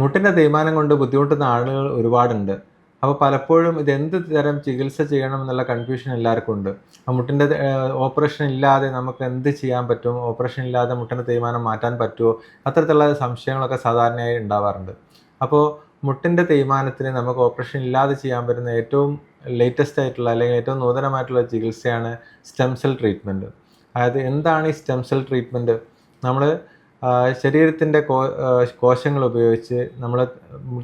മുട്ടിൻ്റെ തേയ്മാനം കൊണ്ട് ബുദ്ധിമുട്ടുന്ന ആളുകൾ ഒരുപാടുണ്ട്. അപ്പോൾ പലപ്പോഴും ഇതെന്ത് തരം ചികിത്സ ചെയ്യണം എന്നുള്ള കൺഫ്യൂഷൻ എല്ലാവർക്കും ഉണ്ട്. മുട്ടിൻ്റെ ഓപ്പറേഷൻ ഇല്ലാതെ നമുക്ക് എന്ത് ചെയ്യാൻ പറ്റും? ഓപ്പറേഷൻ ഇല്ലാതെ മുട്ടിൻ്റെ തേയ്മാനം മാറ്റാൻ പറ്റുമോ? അത്തരത്തിലുള്ള സംശയങ്ങളൊക്കെ സാധാരണയായി ഉണ്ടാവാറുണ്ട്. അപ്പോൾ മുട്ടിൻ്റെ തേയ്മാനത്തിന് നമുക്ക് ഓപ്പറേഷൻ ഇല്ലാതെ ചെയ്യാൻ പറ്റുന്ന ഏറ്റവും ലേറ്റസ്റ്റ് ആയിട്ടുള്ള അല്ലെങ്കിൽ ഏറ്റവും നൂതനമായിട്ടുള്ള ചികിത്സയാണ് സ്റ്റെം സെൽ ട്രീറ്റ്മെൻറ്റ്. അതായത് എന്താണ് ഈ സ്റ്റെം സെൽ ട്രീറ്റ്മെൻറ്റ്? നമ്മൾ ശരീരത്തിൻ്റെ കോശങ്ങൾ ഉപയോഗിച്ച് നമ്മൾ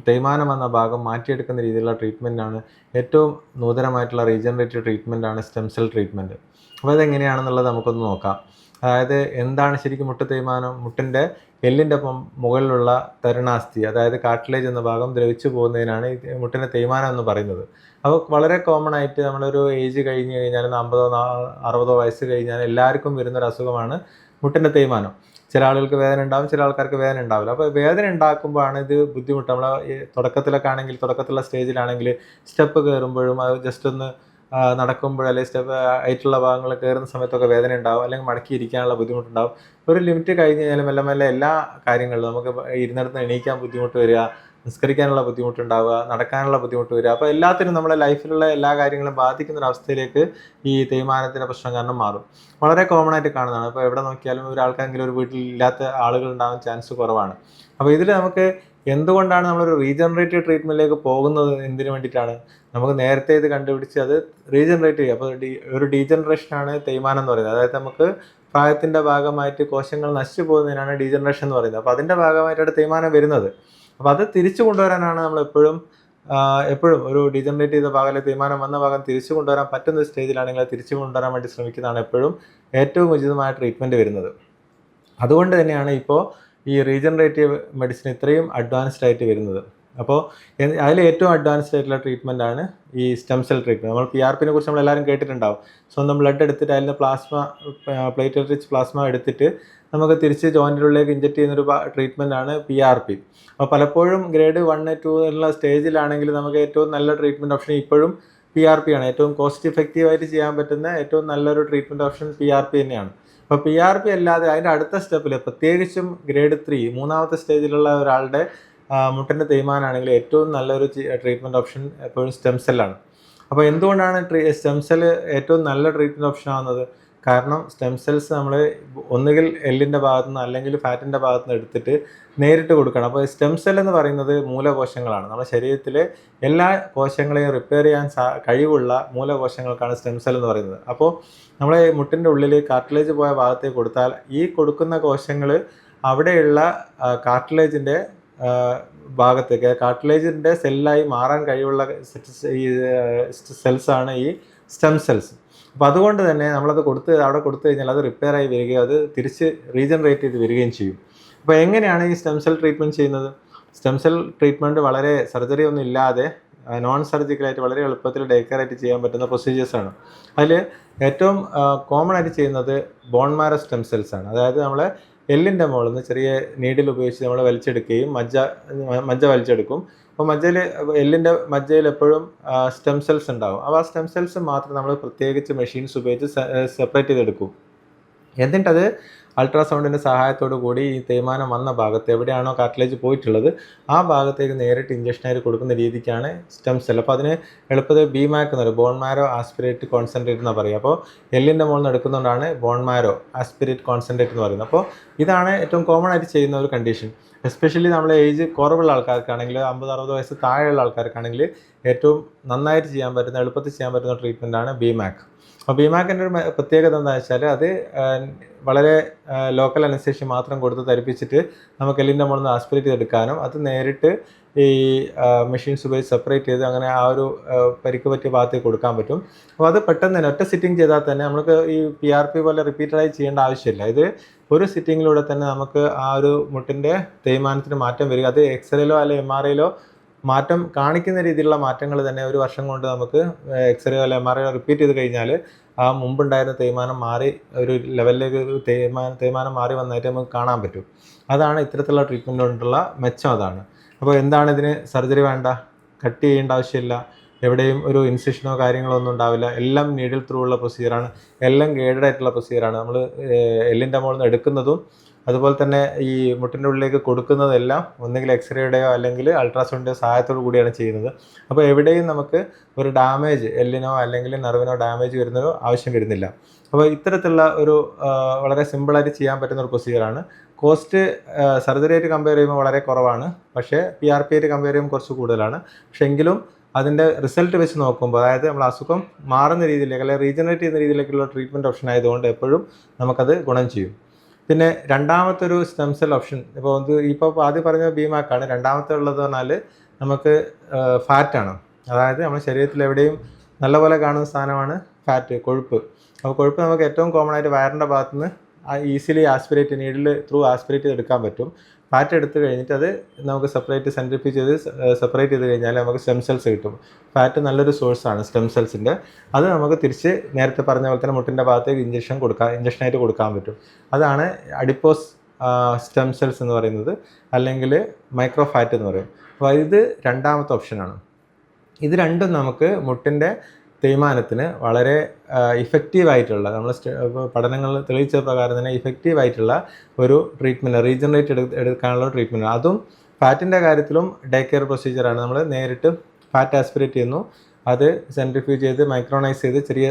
തേയ്മാനം വന്ന ഭാഗം മാറ്റിയെടുക്കുന്ന രീതിയിലുള്ള ട്രീറ്റ്മെൻറ്റാണ് ഏറ്റവും നൂതനമായിട്ടുള്ള റീജനറേറ്റീവ് ട്രീറ്റ്മെൻറ്റാണ് സ്റ്റെം സെൽ ട്രീറ്റ്മെൻറ്റ്. അപ്പോൾ അതെങ്ങനെയാണെന്നുള്ളത് നമുക്കൊന്ന് നോക്കാം. അതായത് എന്താണ് ശരിക്കും മുട്ട് തേയ്മാനം? മുട്ടിൻ്റെ എല്ലിൻ്റെ മുകളിലുള്ള തരുണാസ്ഥി, അതായത് കാർട്ടിലേജ് എന്ന ഭാഗം ദ്രവിച്ചു പോകുന്നതിനാണ് മുട്ടിൻ്റെ തേയ്മാനം എന്ന് പറയുന്നത്. അപ്പോൾ വളരെ കോമൺ ആയിട്ട് നമ്മളൊരു ഏജ് കഴിഞ്ഞ് കഴിഞ്ഞാൽ 50 60 വയസ്സ് കഴിഞ്ഞാൽ എല്ലാവർക്കും വരുന്നൊരു അസുഖമാണ് മുട്ടിൻ്റെ തേയ്മാനം. ചില ആളുകൾക്ക് വേദന ഉണ്ടാവും, ചില ആൾക്കാർക്ക് വേദന ഉണ്ടാവില്ല. അപ്പോൾ വേദന ഉണ്ടാക്കുമ്പോഴാണ് ഇത് ബുദ്ധിമുട്ട്. നമ്മൾ തുടക്കത്തിലൊക്കെ ആണെങ്കിൽ, തുടക്കത്തിലുള്ള സ്റ്റേജിലാണെങ്കിൽ സ്റ്റെപ്പ് കയറുമ്പോഴും അത് ജസ്റ്റ് ഒന്ന് നടക്കുമ്പോൾ അല്ലെങ്കിൽ സ്റ്റെപ്പ് ആയിട്ടുള്ള ഭാഗങ്ങൾ കയറുന്ന സമയത്തൊക്കെ വേദന ഉണ്ടാവും, അല്ലെങ്കിൽ മടക്കിയിരിക്കാനുള്ള ബുദ്ധിമുട്ടുണ്ടാവും. ഒരു ലിമിറ്റ് കഴിഞ്ഞ് കഴിഞ്ഞാൽ മെല്ലെ മെല്ലെ എല്ലാ കാര്യങ്ങളിലും നമുക്ക് ഇരുന്നിടത്ത് എണീക്കാൻ ബുദ്ധിമുട്ട് വരിക, നിസ്കരിക്കാനുള്ള ബുദ്ധിമുട്ടുണ്ടാവുക, നടക്കാനുള്ള ബുദ്ധിമുട്ട് വരിക. അപ്പോൾ എല്ലാത്തിനും നമ്മുടെ ലൈഫിലുള്ള എല്ലാ കാര്യങ്ങളും ബാധിക്കുന്ന ഒരു അവസ്ഥയിലേക്ക് ഈ തേയ്മാനത്തിൻ്റെ പ്രശ്നം കാരണം മാറും. വളരെ കോമൺ ആയിട്ട് കാണുന്നതാണ്. അപ്പോൾ എവിടെ നോക്കിയാലും ഒരാൾക്കെങ്കിലും ഒരു വീട്ടിൽ ഇല്ലാത്ത ആളുകൾ ഉണ്ടാകാൻ ചാൻസ് കുറവാണ്. അപ്പോൾ ഇതിൽ നമുക്ക് എന്തുകൊണ്ടാണ് നമ്മളൊരു റീജനറേറ്റീവ് ട്രീറ്റ്മെൻറ്റിലേക്ക് പോകുന്നത്? എന്തിനു വേണ്ടിയിട്ടാണ്? നമുക്ക് നേരത്തെ ഇത് കണ്ടുപിടിച്ച് അത് റീജനറേറ്റ് ചെയ്യുക. അപ്പോൾ ഒരു ഡീജനറേഷനാണ് തേയ്മാനം എന്ന് പറയുന്നത്. അതായത് നമുക്ക് പ്രായത്തിൻ്റെ ഭാഗമായിട്ട് കോശങ്ങൾ നശിച്ചു പോകുന്നതിനാണ് ഡീജനറേഷൻ എന്ന് പറയുന്നത്. അപ്പോൾ അതിൻ്റെ ഭാഗമായിട്ടാണ് തേയ്മാനം വരുന്നത്. അപ്പോൾ അത് തിരിച്ചു കൊണ്ടുവരാനാണ് നമ്മൾ എപ്പോഴും ഒരു ഡീജനറേറ്റ് ചെയ്ത ഭാഗം, തേയ്മാനം വന്ന ഭാഗം തിരിച്ചു കൊണ്ടുവരാൻ പറ്റുന്ന സ്റ്റേജിലാണെങ്കിൽ അത് തിരിച്ചു കൊണ്ടുവരാൻ വേണ്ടി ശ്രമിക്കുന്നതാണ് എപ്പോഴും ഏറ്റവും ഉചിതമായ ട്രീറ്റ്മെൻറ്റ് വരുന്നത്. അതുകൊണ്ട് തന്നെയാണ് ഇപ്പോൾ ഈ റീജനറേറ്റീവ് മെഡിസിൻ ഇത്രയും അഡ്വാൻസ്ഡ് ആയിട്ട് വരുന്നത്. അപ്പോൾ അതിൽ ഏറ്റവും അഡ്വാൻസ്ഡ് ആയിട്ടുള്ള ട്രീറ്റ്മെൻറ്റാണ് ഈ സ്റ്റെം സെൽ ട്രീറ്റ്മെൻറ്റ്. നമ്മൾ PRPനെ കുറിച്ച് നമ്മളെല്ലാവരും കേട്ടിട്ടുണ്ടാവും. സ്വന്തം ബ്ലഡ് എടുത്തിട്ട് അതിൽ പ്ലേറ്റ്ലെറ്റ് റിച്ച് പ്ലാസ്മ എടുത്തിട്ട് നമുക്ക് തിരിച്ച് ജോയിൻറ്റിനുള്ളിലേക്ക് ഇഞ്ചെക്ട് ചെയ്യുന്നൊരു ട്രീറ്റ്മെൻറ്റാണ് PRP. അപ്പോൾ പലപ്പോഴും ഗ്രേഡ് 1, 2 എന്നുള്ള സ്റ്റേജിലാണെങ്കിൽ നമുക്ക് ഏറ്റവും നല്ല ട്രീറ്റ്മെൻറ്റ് ഓപ്ഷൻ ഇപ്പോഴും PRP ആണ്. ഏറ്റവും കോസ്റ്റ് ഇഫക്റ്റീവായിട്ട് ചെയ്യാൻ പറ്റുന്ന ഏറ്റവും നല്ലൊരു ട്രീറ്റ്മെൻറ്റ് ഓപ്ഷൻ PRP തന്നെയാണ്. അപ്പോൾ PRP അല്ലാതെ അതിൻ്റെ അടുത്ത സ്റ്റെപ്പിൽ, പ്രത്യേകിച്ചും ഗ്രേഡ് 3 മൂന്നാമത്തെ സ്റ്റേജിലുള്ള ഒരാളുടെ മുട്ടിൻ്റെ തേയ്മാനാണെങ്കിൽ ഏറ്റവും നല്ലൊരു ട്രീറ്റ്മെൻറ്റ് ഓപ്ഷൻ എപ്പോഴും സ്റ്റെം സെല്ലാണ്. അപ്പോൾ എന്തുകൊണ്ടാണ് സ്റ്റെം സെൽ ഏറ്റവും നല്ല ട്രീറ്റ്മെൻറ്റ് ഓപ്ഷൻ ആവുന്നത്? കാരണം സ്റ്റെം സെൽസ് നമ്മൾ ഒന്നുകിൽ എല്ലിൻ്റെ ഭാഗത്തുനിന്ന് അല്ലെങ്കിൽ ഫാറ്റിൻ്റെ ഭാഗത്തുനിന്ന് എടുത്തിട്ട് നേരിട്ട് കൊടുക്കണം. അപ്പോൾ സ്റ്റെം സെൽ എന്ന് പറയുന്നത് മൂലകോശങ്ങളാണ്. നമ്മുടെ ശരീരത്തിലെ എല്ലാ കോശങ്ങളെയും റിപ്പയർ ചെയ്യാൻ കഴിവുള്ള മൂലകോശങ്ങൾക്കാണ് സ്റ്റെം സെൽ എന്ന് പറയുന്നത്. അപ്പോൾ നമ്മളെ മുട്ടിൻ്റെ ഉള്ളിൽ കാർട്ടിലേജ് പോയ ഭാഗത്തേക്ക് കൊടുത്താൽ ഈ കൊടുക്കുന്ന കോശങ്ങൾ അവിടെയുള്ള കാർട്ടിലേജിൻ്റെ ഭാഗത്തേക്ക്, കാർട്ടിലേജിൻ്റെ സെല്ലായി മാറാൻ കഴിവുള്ള ഈ സെൽസാണ് ഈ സ്റ്റെം സെൽസ്. അപ്പോൾ അതുകൊണ്ട് തന്നെ നമ്മളത് അവിടെ കൊടുത്തു കഴിഞ്ഞാൽ അത് റിപ്പയർ ആയി വരികയും അത് തിരിച്ച് റീജനറേറ്റ് ചെയ്ത് വരികയും ചെയ്യും. അപ്പോൾ എങ്ങനെയാണ് ഈ സ്റ്റെം സെൽ ട്രീറ്റ്മെൻറ്റ് ചെയ്യുന്നത്? സ്റ്റെം സെൽ ട്രീറ്റ്മെൻറ്റ് വളരെ സർജറി ഒന്നും ഇല്ലാതെ നോൺ സർജിക്കലായിട്ട് വളരെ എളുപ്പത്തിൽ ഡേക്കറായിട്ട് ചെയ്യാൻ പറ്റുന്ന പ്രൊസീജിയേഴ്സാണ്. അതിൽ ഏറ്റവും കോമൺ ആയിട്ട് ചെയ്യുന്നത് ബോൺ മാരോ സ്റ്റെം സെൽസ് ആണ്. അതായത് നമ്മൾ എല്ലിൻ്റെ മുകളിൽ നിന്ന് ചെറിയ നീഡിൽ ഉപയോഗിച്ച് നമ്മൾ വലിച്ചെടുക്കുകയും മജ്ജ വലിച്ചെടുക്കും. അപ്പോൾ എല്ലിൻ്റെ മജ്ജയിൽ എപ്പോഴും സ്റ്റെം സെൽസ് ഉണ്ടാകും. അപ്പോൾ ആ സ്റ്റെം സെൽസ് മാത്രം നമ്മൾ പ്രത്യേകിച്ച് മെഷീൻസ് ഉപയോഗിച്ച് സെപ്പറേറ്റ് ചെയ്തെടുക്കും. എന്നിട്ടത് അൾട്രാസൗണ്ടിൻ്റെ സഹായത്തോടു കൂടി ഈ തേയ്മാനം വന്ന ഭാഗത്ത് എവിടെയാണോ കാർട്ടിലേജ് പോയിട്ടുള്ളത് ആ ഭാഗത്തേക്ക് നേരിട്ട് ഇഞ്ചക്ഷനായിട്ട് കൊടുക്കുന്ന രീതിക്കാണ് സ്റ്റെം സെൽ. അപ്പോൾ അതിന് എളുപ്പത്തിൽ BMAC എന്ന് പറയും, ബോൺ മാരോ ആസ്പിറേറ്റ് കോൺസെൻട്രേറ്റ് എന്ന് പറയും. അപ്പോൾ എല്ലിൻ്റെ മുകളിൽ നിന്ന് എടുക്കുന്നതുകൊണ്ടാണ് ബോൺ മാരോ ആസ്പിറേറ്റ് കോൺസെൻട്രേറ്റ് എന്ന് പറയുന്നത്. അപ്പോൾ ഇതാണ് ഏറ്റവും കോമൺ ആയിട്ട് ചെയ്യുന്ന ഒരു കണ്ടീഷൻ. എസ്പെഷ്യലി നമ്മളെ ഏജ് കുറവുള്ള ആൾക്കാർക്കാണെങ്കിൽ, 50-60 വയസ്സ് താഴെയുള്ള ആൾക്കാർക്കാണെങ്കിൽ ഏറ്റവും നന്നായിട്ട് ചെയ്യാൻ പറ്റുന്ന, എളുപ്പത്തിൽ ചെയ്യാൻ പറ്റുന്ന ട്രീറ്റ്മെൻറ്റാണ് BMAC. അപ്പോൾ BMACൻ്റെ ഒരു പ്രത്യേകത എന്താണെന്ന് വെച്ചാൽ അത് വളരെ ലോക്കൽ അനസ്തേഷ്യ മാത്രം കൊടുത്ത് തരിപ്പിച്ചിട്ട് നമുക്ക് എല്ലിൻ്റെ മുകളിൽ നിന്ന് ആസ്പിറേറ്റ് ചെയ്തെടുക്കാനും അത് നേരിട്ട് ഈ മെഷീൻസ് ഉപയോഗിച്ച് സെപ്പറേറ്റ് ചെയ്ത് അങ്ങനെ ആ ഒരു പരിക്ക് പറ്റിയ ഭാഗത്തേക്ക് കൊടുക്കാൻ പറ്റും. അപ്പോൾ അത് പെട്ടെന്ന് തന്നെ ഒറ്റ സിറ്റിംഗ് ചെയ്താൽ തന്നെ നമുക്ക് ഈ PRP പോലെ റിപ്പീറ്റഡായി ചെയ്യേണ്ട ആവശ്യമില്ല. ഇത് ഒരു സിറ്റിങ്ങിലൂടെ തന്നെ നമുക്ക് ആ ഒരു മുട്ടിൻ്റെ തേയ്മാനത്തിന് മാറ്റം വരിക. അത് എക്സ്റേയിലോ അല്ലെങ്കിൽ MRIയിലോ മാറ്റം കാണിക്കുന്ന രീതിയിലുള്ള മാറ്റങ്ങൾ തന്നെ ഒരു വർഷം കൊണ്ട് നമുക്ക് എക്സ്റേ അല്ലെങ്കിൽ MRI റിപ്പീറ്റ് ചെയ്ത് കഴിഞ്ഞാൽ ആ മുമ്പുണ്ടായിരുന്ന തേയ്മാനം മാറി ഒരു ലെവലിലേക്ക് തേയ്മാനം മാറി വന്നായിട്ട് നമുക്ക് കാണാൻ പറ്റും. അതാണ് ഇത്തരത്തിലുള്ള ട്രീറ്റ്മെൻറ്റ് കൊണ്ടുള്ള മെച്ചം. അതാണ്. അപ്പോൾ എന്താണ് ഇതിന് സർജറി വേണ്ട, കട്ട് ചെയ്യേണ്ട ആവശ്യമില്ല, എവിടെയും ഒരു ഇൻസിഷനോ കാര്യങ്ങളോ ഒന്നും ഉണ്ടാവില്ല. എല്ലാം നീഡിൽ ത്രൂ ഉള്ള പ്രൊസീജിയറാണ്. എല്ലാം ഗൈഡഡ് ആയിട്ടുള്ള പ്രൊസീജിയറാണ്. നമ്മൾ എല്ലിൻ്റെ മുകളിൽ നിന്ന് എടുക്കുന്നതും അതുപോലെ തന്നെ ഈ മുട്ടിൻ്റെ ഉള്ളിലേക്ക് കൊടുക്കുന്നതെല്ലാം ഒന്നുകിൽ എക്സ്റേയുടെയോ അല്ലെങ്കിൽ അൾട്രാസൗണ്ടിൻ്റെയോ സഹായത്തോടു കൂടിയാണ് ചെയ്യുന്നത്. അപ്പോൾ എവിടെയും നമുക്ക് ഒരു ഡാമേജ് എല്ലിനോ അല്ലെങ്കിൽ നെർവിനോ ഡാമേജ് വരുന്നതോ ആവശ്യം വരുന്നില്ല. അപ്പോൾ ഇത്തരത്തിലുള്ള ഒരു വളരെ സിമ്പിളായിട്ട് ചെയ്യാൻ പറ്റുന്ന ഒരു പ്രൊസീജിയറാണ്. കോസ്റ്റ് സർജറി ആയിട്ട് കമ്പയർ ചെയ്യുമ്പോൾ വളരെ കുറവാണ്. പക്ഷേ PRP ആയിട്ട് കമ്പയർ ചെയ്യുമ്പോൾ കുറച്ച് കൂടുതലാണ്. പക്ഷേ എങ്കിലും അതിൻ്റെ റിസൾട്ട് വെച്ച് നോക്കുമ്പോൾ, അതായത് നമ്മൾ അസുഖം മാറുന്ന രീതിയിലേക്ക് അല്ലെങ്കിൽ റീജനറേറ്റ് ചെയ്യുന്ന രീതിയിലേക്കുള്ള ട്രീറ്റ്മെൻറ്റ് ഓപ്ഷൻ ആയതുകൊണ്ട് എപ്പോഴും നമുക്കത് ഗുണം ചെയ്യും. പിന്നെ രണ്ടാമത്തൊരു സ്റ്റെം സെൽ ഓപ്ഷൻ ഇപ്പോൾ ആദ്യം പറഞ്ഞ BMAC-ആണ്. രണ്ടാമത്തെ ഉള്ളത് പറഞ്ഞാൽ നമുക്ക് ഫാറ്റാണ്. അതായത് നമ്മുടെ ശരീരത്തിൽ എവിടെയും നല്ലപോലെ കാണുന്ന സാധനമാണ് ഫാറ്റ്, കൊഴുപ്പ്. അപ്പോൾ കൊഴുപ്പ് നമുക്ക് ഏറ്റവും കോമൺ ആയിട്ട് വയറിൻ്റെ ഭാഗത്തു നിന്ന് ഈസിലി നീഡിൽ ത്രൂ ആസ്പിറേറ്റ് ചെയ്തെടുക്കാൻ പറ്റും. ഫാറ്റ് എടുത്ത് കഴിഞ്ഞിട്ട് അത് നമുക്ക് സെപ്പറേറ്റ് ചെയ്ത് സെപ്പറേറ്റ് ചെയ്ത് കഴിഞ്ഞാൽ നമുക്ക് സ്റ്റെം സെൽസ് കിട്ടും. ഫാറ്റ് നല്ലൊരു സോഴ്സാണ് സ്റ്റെം സെൽസിൻ്റെ. അത് നമുക്ക് തിരിച്ച് നേരത്തെ പറഞ്ഞ പോലെ തന്നെ മുട്ടിൻ്റെ ഭാഗത്തേക്ക് ഇഞ്ചക്ഷനായിട്ട് കൊടുക്കാൻ പറ്റും. അതാണ് അഡിപ്പോസ് സ്റ്റെം സെൽസ് എന്ന് പറയുന്നത്, അല്ലെങ്കിൽ മൈക്രോ ഫാറ്റ് എന്ന് പറയും. അപ്പോൾ ഇത് രണ്ടാമത്തെ ഓപ്ഷനാണ്. ഇത് രണ്ടും നമുക്ക് മുട്ടിൻ്റെ തേയ്മാനത്തിന് വളരെ ഇഫക്റ്റീവായിട്ടുള്ള, നമ്മൾ പഠനങ്ങൾ തെളിയിച്ച പ്രകാരം തന്നെ ഇഫക്റ്റീവായിട്ടുള്ള ഒരു ട്രീറ്റ്മെൻറ്റ്, റീജനറേറ്റ് എടുക്കാനുള്ള ട്രീറ്റ്മെൻറ്റ്. അതും ഫാറ്റിൻ്റെ കാര്യത്തിലും ഡേ കെയർ പ്രൊസീജിയറാണ്. നമ്മൾ നേരിട്ട് ഫാറ്റ് ആസ്പിറേറ്റ് ചെയ്യുന്നു, അത് സെൻട്രിഫ്യൂജ് ചെയ്ത് മൈക്രോണൈസ് ചെയ്ത് ചെറിയ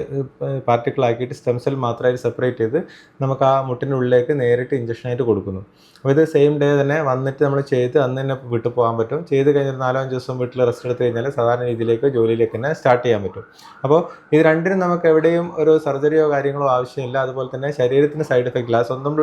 പാർട്ടിക്കിളാക്കിയിട്ട് സ്റ്റെം സെൽ മാത്രമായിട്ട് സെപ്പറേറ്റ് ചെയ്ത് നമുക്ക് ആ മുട്ടിൻ്റെ ഉള്ളിലേക്ക് നേരിട്ട് ഇഞ്ചക്ഷനായിട്ട് കൊടുക്കുന്നു. അപ്പോൾ ഇത് സെയിം ഡേ തന്നെ വന്നിട്ട് നമ്മൾ ചെയ്ത് അന്ന് തന്നെ വീട്ടിൽ പോകാൻ പറ്റും. ചെയ്ത് കഴിഞ്ഞാൽ 4-5 ദിവസം വീട്ടിൽ റെസ്റ്റ് എടുത്ത് കഴിഞ്ഞാൽ സാധാരണ രീതിയിലേക്ക് ജോലിയിലേക്ക് തന്നെ സ്റ്റാർട്ട് ചെയ്യാൻ പറ്റും. അപ്പോൾ ഇത് രണ്ടിനും നമുക്ക് എവിടെയും ഒരു സർജറിയോ കാര്യങ്ങളോ ആവശ്യമില്ല. അതുപോലെ തന്നെ ശരീരത്തിന് സൈഡ് എഫക്റ്റ് ഇല്ല. സ്വന്തം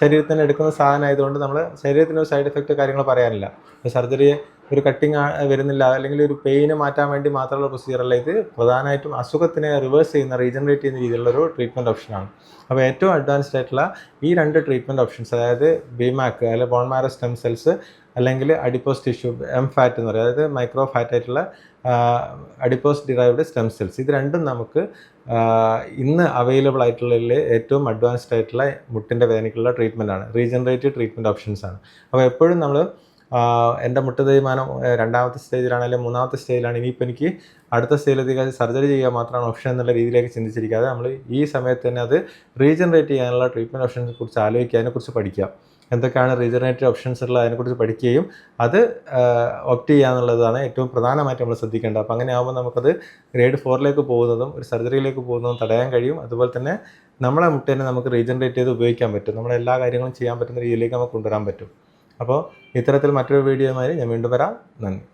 ശരീരത്തിന് എടുക്കുന്ന സാധനം ആയതുകൊണ്ട് നമ്മൾ ശരീരത്തിന് സൈഡ് എഫക്റ്റ് കാര്യങ്ങൾ പറയാനില്ല. സർജറി ഒരു കട്ടിങ് വരുന്നില്ല, അല്ലെങ്കിൽ ഒരു പെയിന് മാറ്റാൻ വേണ്ടി മാത്രമുള്ള പ്രൊസീജിയറല്ല. ഇത് പ്രധാനമായിട്ടും അസുഖത്തിനെ റിവേഴ്സ് ചെയ്യുന്ന, റീജനറേറ്റ് ചെയ്യുന്ന രീതിയിലുള്ളൊരു ട്രീറ്റ്മെൻറ്റ് ഓപ്ഷനാണ്. അപ്പോൾ ഏറ്റവും അഡ്വാൻസ്ഡ് ആയിട്ടുള്ള ഈ 2 ട്രീറ്റ്മെൻറ്റ് ഓപ്ഷൻസ്, അതായത് BMAC അല്ലെങ്കിൽ ബോൺ മാരോ സ്റ്റെം സെൽസ്, അല്ലെങ്കിൽ അഡിപ്പോസ് ടിഷ്യൂ ഫാറ്റ് എന്ന് പറയും, അതായത് മൈക്രോ ഫാറ്റ് ആയിട്ടുള്ള അഡിപ്പോസ് ഡിറൈവ്ഡ് സ്റ്റെം സെൽസ്, ഇത് രണ്ടും നമുക്ക് ഇന്ന് അവൈലബിൾ ആയിട്ടുള്ളതിൽ ഏറ്റവും അഡ്വാൻസ്ഡ് ആയിട്ടുള്ള മുട്ടിൻ്റെ വേദനയ്ക്കുള്ള ട്രീറ്റ്മെൻറ്റാണ്, റീജനറേറ്റീവ് ട്രീറ്റ്മെൻറ്റ് ഓപ്ഷൻസാണ്. അപ്പോൾ എപ്പോഴും നമ്മൾ എൻ്റെ മുട്ട് തേയ്മാനം 2ാമത്തെ സ്റ്റേജിലാണ് അല്ലെങ്കിൽ 3ാമത്തെ സ്റ്റേജിലാണ്, ഇനിയിപ്പോൾ എനിക്ക് അടുത്ത സ്റ്റേജിലേക്ക് സർജറി ചെയ്യുക മാത്രമാണ് ഓപ്ഷൻ എന്നുള്ള രീതിയിലേക്ക് ചിന്തിച്ചിരിക്കാതെ നമ്മൾ ഈ സമയത്ത് തന്നെ അത് റീജനറേറ്റ് ചെയ്യാനുള്ള ട്രീറ്റ്മെൻറ്റ് ഓപ്ഷൻസിനെ കുറിച്ച് ആലോചിക്കുക, അതിനെക്കുറിച്ച് പഠിക്കുക. എന്തൊക്കെയാണ് റീജനറേറ്റീവ് ഓപ്ഷൻസ് ഉള്ളത് അതിനെക്കുറിച്ച് പഠിക്കുകയും അത് ഓപ്റ്റ് ചെയ്യുക എന്നുള്ളതാണ് ഏറ്റവും പ്രധാനമായിട്ട് നമ്മൾ ശ്രദ്ധിക്കേണ്ടത്. അപ്പോൾ അങ്ങനെ ആകുമ്പോൾ നമുക്കത് ഗ്രേഡ് 4ലേക്ക് പോകുന്നതും ഒരു സർജറിയിലേക്ക് പോകുന്നതും തടയാൻ കഴിയും. അതുപോലെ തന്നെ നമ്മളെ മുട്ടേനെ നമുക്ക് റീജനറേറ്റ് ചെയ്ത് ഉപയോഗിക്കാൻ പറ്റും. നമ്മളെല്ലാ കാര്യങ്ങളും ചെയ്യാൻ പറ്റുന്ന രീതിയിലേക്ക് നമുക്ക് കൊണ്ടുവരാൻ പറ്റും. അപ്പോൾ ഇത്തരത്തിൽ മറ്റൊരു വീഡിയോയുമായി ഞാൻ വീണ്ടും വരാം. നന്ദി.